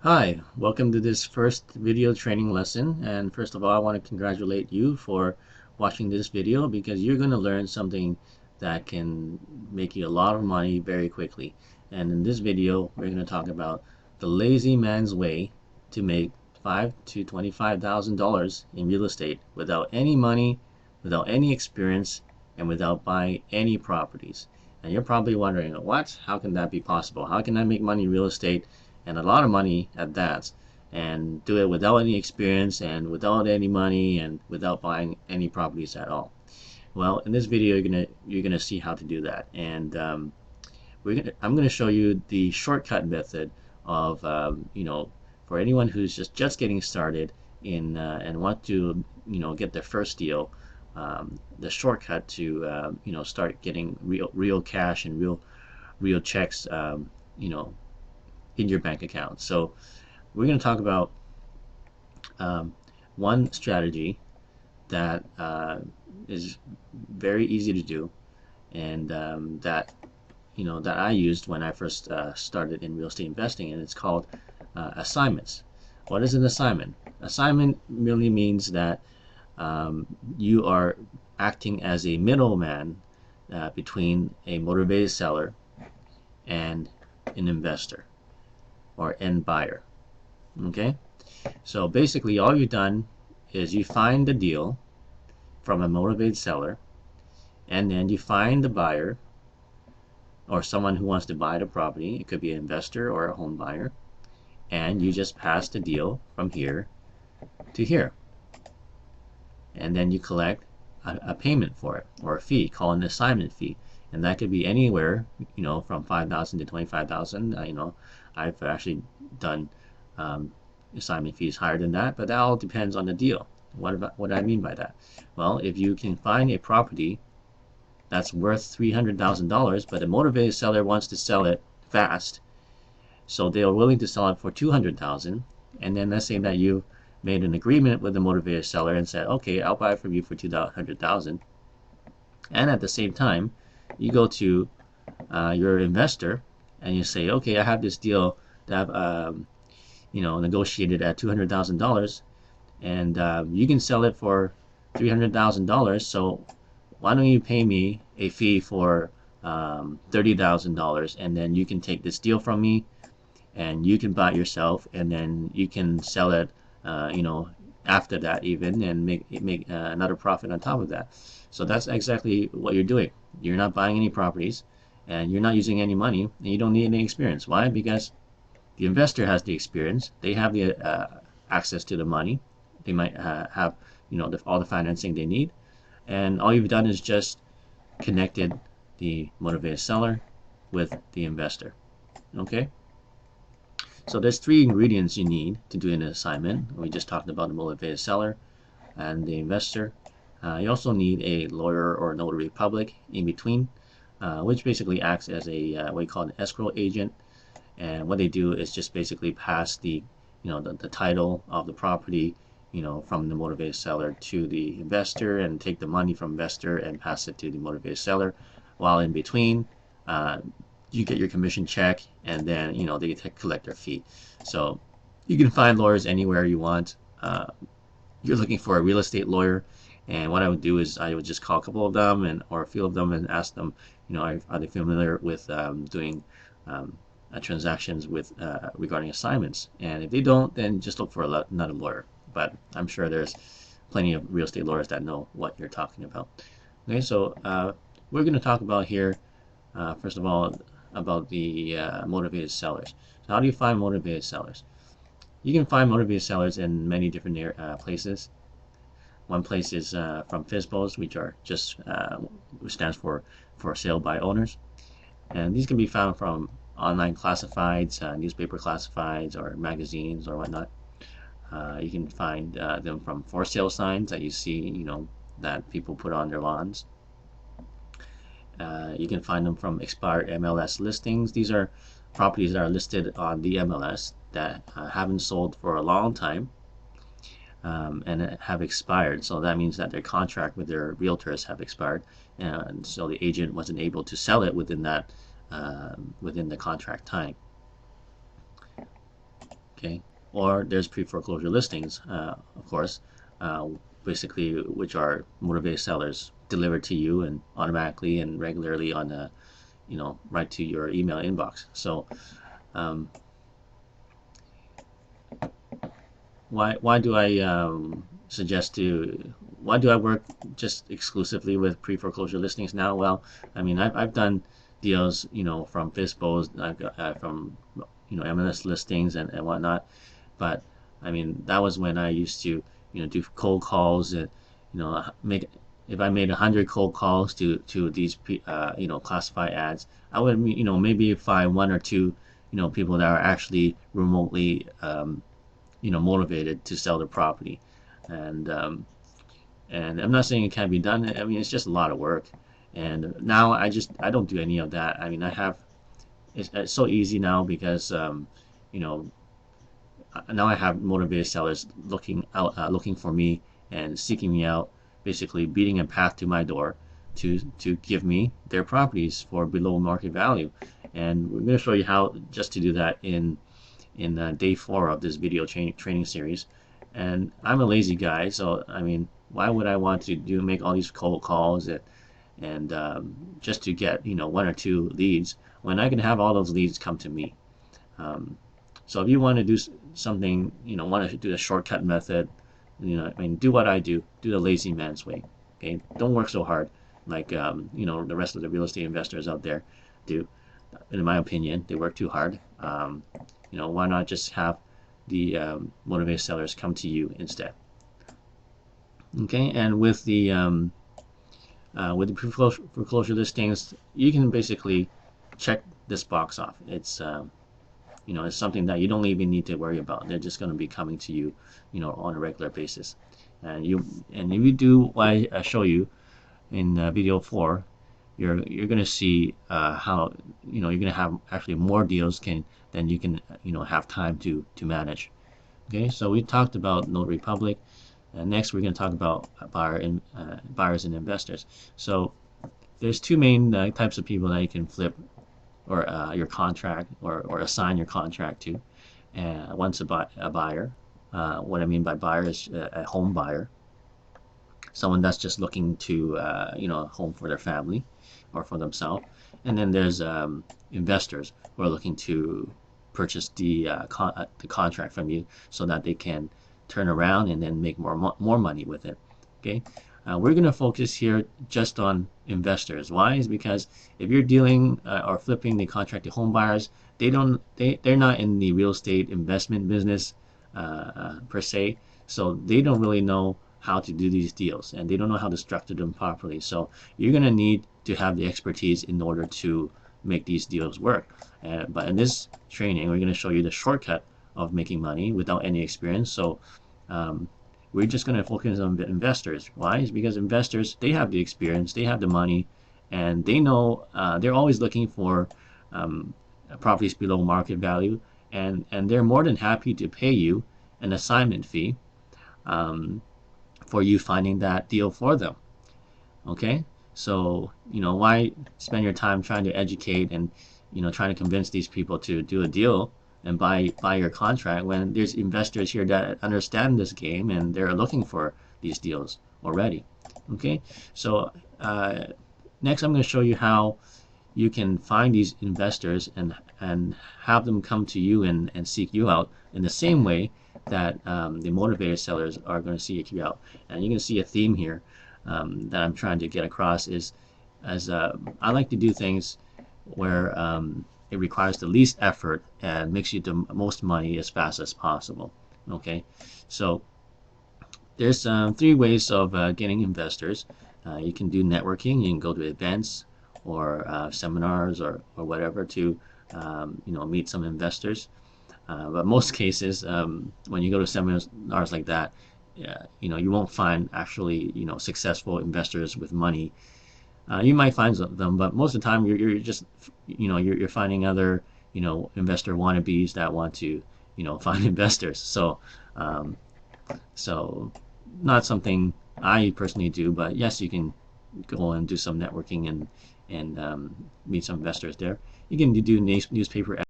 Hi, welcome to this first video training lesson. And first of all, I want to congratulate you for watching this video because you're going to learn something that can make you a lot of money very quickly. And in this video, we're going to talk about the lazy man's way to make $5,000 to $25,000 in real estate without any money, without any experience, and without buying any properties. And you're probably wondering, what? How can that be possible? How can I make money in real estate, and a lot of money at that, and do it without any experience and without any money and without buying any properties at all? Well, in this video, you're gonna see how to do that, and I'm gonna show you the shortcut method of for anyone who's just getting started in and want to get their first deal. The shortcut to start getting real cash and real checks in your bank account. So we're going to talk about one strategy that is very easy to do, and that I used when I first started in real estate investing, and it's called assignments. What is an assignment? Assignment merely means that you are acting as a middleman between a motivated seller and an investor or end buyer. Okay, so basically all you've done is you find the deal from a motivated seller, and then you find the buyer or someone who wants to buy the property. It could be an investor or a home buyer, and you just pass the deal from here to here, and then you collect a payment for it, or a fee called an assignment fee. And that could be anywhere, from 5,000 to 25,000. I've actually done assignment fees higher than that, but that all depends on the deal. What do I mean by that? Well, if you can find a property that's worth $300,000, but a motivated seller wants to sell it fast, so they are willing to sell it for $200,000, and then let's say that you made an agreement with the motivated seller and said, okay, I'll buy it from you for $200,000, and at the same time you go to your investor and you say, okay, I have this deal that I've negotiated at $200,000, and you can sell it for $300,000, so why don't you pay me a fee for $30,000, and then you can take this deal from me and you can buy it yourself, and then you can sell it after that even, and make another profit on top of that. So that's exactly what you're doing. You're not buying any properties, and you're not using any money, and you don't need any experience. Why? Because the investor has the experience. They have the access to the money. They might have all the financing they need, and all you've done is just connected the motivated seller with the investor. Okay. So there's three ingredients you need to do an assignment. We just talked about the motivated seller and the investor. You also need a lawyer or notary public in between, which basically acts as a what you call an escrow agent. And what they do is just basically pass the title of the property from the motivated seller to the investor, and take the money from investor and pass it to the motivated seller, while in between you get your commission check, and then they collect their fee. So you can find lawyers anywhere you want. You're looking for a real estate lawyer, and what I would do is I would just call a couple of them or a few of them and ask them, are they familiar with doing transactions with regarding assignments? And if they don't, then just look for another lawyer. But I'm sure there's plenty of real estate lawyers that know what you're talking about. Okay, so we're going to talk about here first of all about the motivated sellers. So how do you find motivated sellers? You can find motivated sellers in many different places. One place is from FSBOs, which are just which stands for sale by owners, and these can be found from online classifieds, newspaper classifieds, or magazines or whatnot. You can find them from for sale signs that you see, that people put on their lawns. You can find them from expired MLS listings. These are properties that are listed on the MLS that haven't sold for a long time, and have expired. So that means that their contract with their realtors have expired, and so the agent wasn't able to sell it within that within the contract time. Okay, or there's pre-foreclosure listings, of course, uh, basically which are motivated sellers delivered to you and automatically and regularly on the right to your email inbox. So um, why do I suggest to why do I work just exclusively with pre-foreclosure listings now? Well, I mean, I've done deals, from FISBOs, I've got, from MLS listings and whatnot, but I mean that was when I used to do cold calls and make if I made 100 cold calls to these classified ads, I would maybe find one or two people that are actually remotely motivated to sell the property, and I'm not saying it can't be done. I mean, it's just a lot of work, and now I don't do any of that. I mean, it's so easy now because you know now I have motivated sellers looking for me and seeking me out, basically beating a path to my door to give me their properties for below market value. And we're going to show you how just to do that in day 4 of this video training series. And I'm a lazy guy, so I mean, why would I want to make all these cold calls and just to get one or two leads when I can have all those leads come to me? So if you want to do something, want to do a shortcut method, I mean, do what I do the lazy man's way. Okay, don't work so hard like the rest of the real estate investors out there do. In my opinion, they work too hard. Why not just have the motivated sellers come to you instead? Okay, and with the foreclosure listings, you can basically check this box off. It's something that you don't even need to worry about. They're just going to be coming to you, on a regular basis. And if you do what I show you in video 4, you're going to see how you're going to have actually more deals than you can have time to manage. Okay, so we talked about Notary Public, and next we're going to talk about buyers and investors. So there's two main types of people that you can flip or your contract or assign your contract to. One's a buyer. What I mean by buyer is a home buyer, someone that's just looking to a home for their family or for themselves. And then there's investors who are looking to purchase the contract from you so that they can turn around and then make more money with it. Okay, we're going to focus here just on investors. Why? Is because if you're dealing or flipping the contract to home buyers, they're not in the real estate investment business per se, so they don't really know how to do these deals and they don't know how to structure them properly. So you're going to need to have the expertise in order to make these deals work. But in this training, we're going to show you the shortcut of making money without any experience. So we're just going to focus on the investors. Why? Is because investors, they have the experience, they have the money, and they know they're always looking for properties below market value, and they're more than happy to pay you an assignment fee for you finding that deal for them. Okay, so why spend your time trying to educate and trying to convince these people to do a deal and buy your contract when there's investors here that understand this game and they're looking for these deals already. Okay, so next I'm going to show you how you can find these investors and have them come to you and seek you out in the same way that the motivated sellers are going to seek you out. And you can see a theme here that I'm trying to get across is I like to do things where it requires the least effort and makes you the most money as fast as possible. Okay, so there's 3 ways of getting investors. You can do networking. You can go to events or seminars or whatever to meet some investors. But most cases, when you go to seminars like that, you won't find actually successful investors with money. You might find them, but most of the time you're just you're finding other investor wannabes that want to find investors. So not something I personally do, but yes, you can go and do some networking and meet some investors there. You can do newspaper